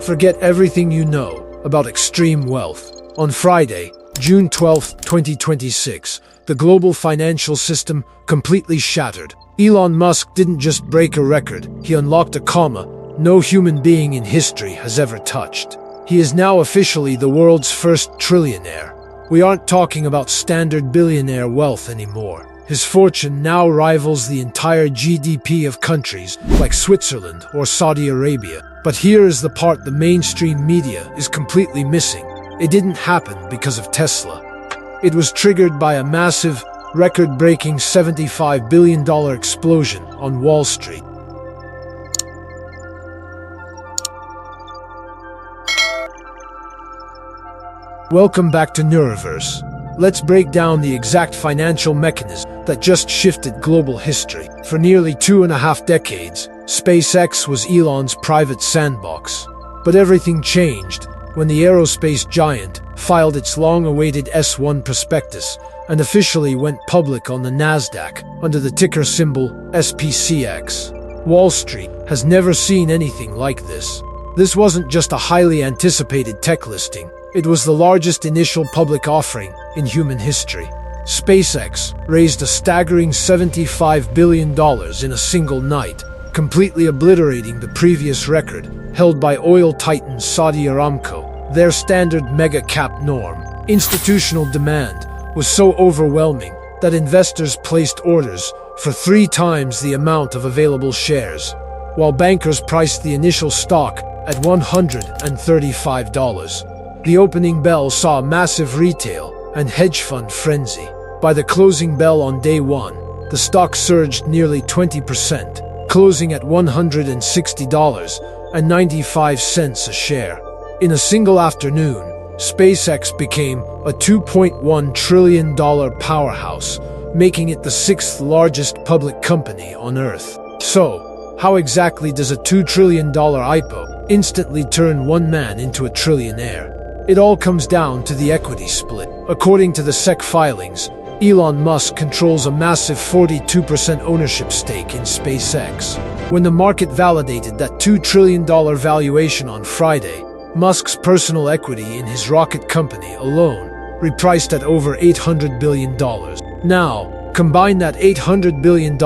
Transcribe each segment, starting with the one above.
Forget everything you know about extreme wealth. On Friday, June 12, 2026, the global financial system completely shattered. Elon Musk didn't just break a record, he unlocked a comma no human being in history has ever touched. He is now officially the world's first trillionaire. We aren't talking about standard billionaire wealth anymore. His fortune now rivals the entire GDP of countries like Switzerland or Saudi Arabia. But here is the part the mainstream media is completely missing. It didn't happen because of Tesla. It was triggered by a massive, record-breaking $75 billion explosion on Wall Street. Welcome back to Neuroverse. Let's break down the exact financial mechanism that just shifted global history. For nearly 2.5 decades, SpaceX was Elon's private sandbox. But everything changed when the aerospace giant filed its long-awaited S-1 prospectus and officially went public on the Nasdaq under the ticker symbol SPCX. Wall Street has never seen anything like this. This wasn't just a highly anticipated tech listing. It was the largest initial public offering in human history. SpaceX raised a staggering $75 billion in a single night, completely obliterating the previous record held by oil titan Saudi Aramco, their standard mega-cap norm. Institutional demand was so overwhelming that investors placed orders for 3 times the amount of available shares, while bankers priced the initial stock at $135. The opening bell saw a massive retail and hedge fund frenzy. By the closing bell on day 1, the stock surged nearly 20%, closing at $160.95 a share. In a single afternoon, SpaceX became a $2.1 trillion powerhouse, making it the 6th largest public company on Earth. So, how exactly does a $2 trillion IPO instantly turn one man into a trillionaire? It all comes down to the equity split. According to the SEC filings, Elon Musk controls a massive 42% ownership stake in SpaceX. When the market validated that $2 trillion valuation on Friday, Musk's personal equity in his rocket company alone repriced at over $800 billion. Now, combine that $800 billion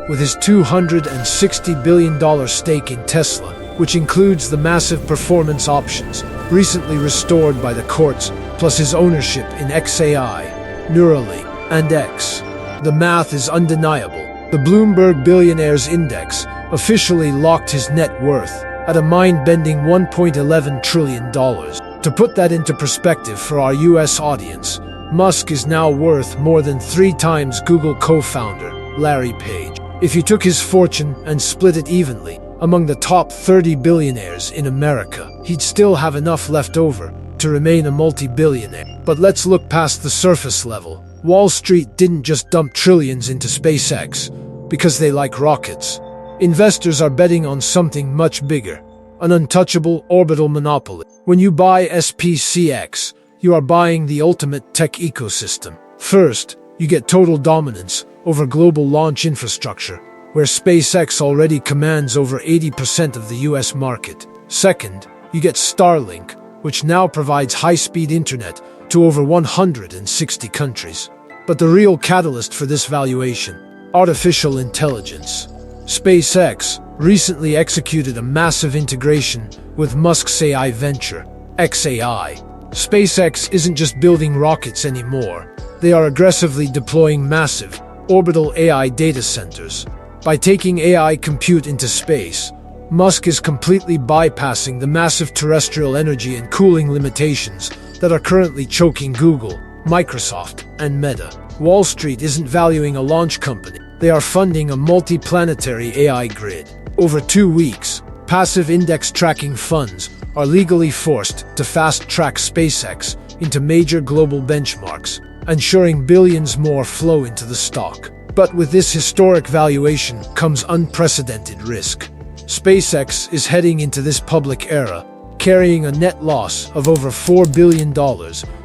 with his $260 billion stake in Tesla, which includes the massive performance options recently restored by the courts, plus his ownership in XAI, Neuralink, and X. The math is undeniable. The Bloomberg Billionaires Index officially locked his net worth at a mind-bending $1.11 trillion. To put that into perspective for our US audience, Musk is now worth more than 3 times Google co-founder Larry Page. If you took his fortune and split it evenly among the top 30 billionaires in America, he'd still have enough left over to remain a multi-billionaire. But let's look past the surface level. Wall Street didn't just dump trillions into SpaceX because they like rockets. Investors are betting on something much bigger, an untouchable orbital monopoly. When you buy SPCX, you are buying the ultimate tech ecosystem. First, you get total dominance over global launch infrastructure, where SpaceX already commands over 80% of the US market. Second, you get Starlink, which now provides high-speed internet to over 160 countries. But the real catalyst for this valuation: artificial intelligence. SpaceX recently executed a massive integration with Musk's AI venture, XAI. SpaceX isn't just building rockets anymore. They are aggressively deploying massive, orbital AI data centers. By taking AI compute into space, Musk is completely bypassing the massive terrestrial energy and cooling limitations that are currently choking Google, Microsoft, and Meta. Wall Street isn't valuing a launch company. They are funding a multi-planetary AI grid. Over 2 weeks, passive index tracking funds are legally forced to fast-track SpaceX into major global benchmarks, ensuring billions more flow into the stock. But with this historic valuation comes unprecedented risk. SpaceX is heading into this public era, carrying a net loss of over $4 billion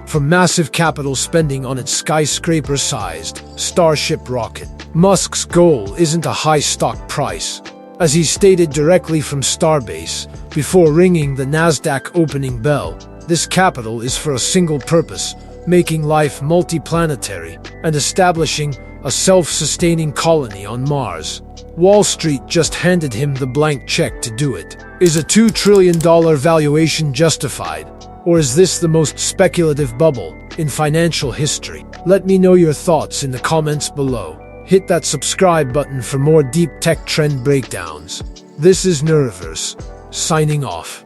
from massive capital spending on its skyscraper-sized Starship rocket. Musk's goal isn't a high stock price. As he stated directly from Starbase, before ringing the Nasdaq opening bell, this capital is for a single purpose: making life multiplanetary and establishing a self-sustaining colony on Mars. Wall Street just handed him the blank check to do it. Is a $2 trillion valuation justified? Or is this the most speculative bubble in financial history? Let me know your thoughts in the comments below. Hit that subscribe button for more deep tech trend breakdowns. This is Neuroverse, signing off.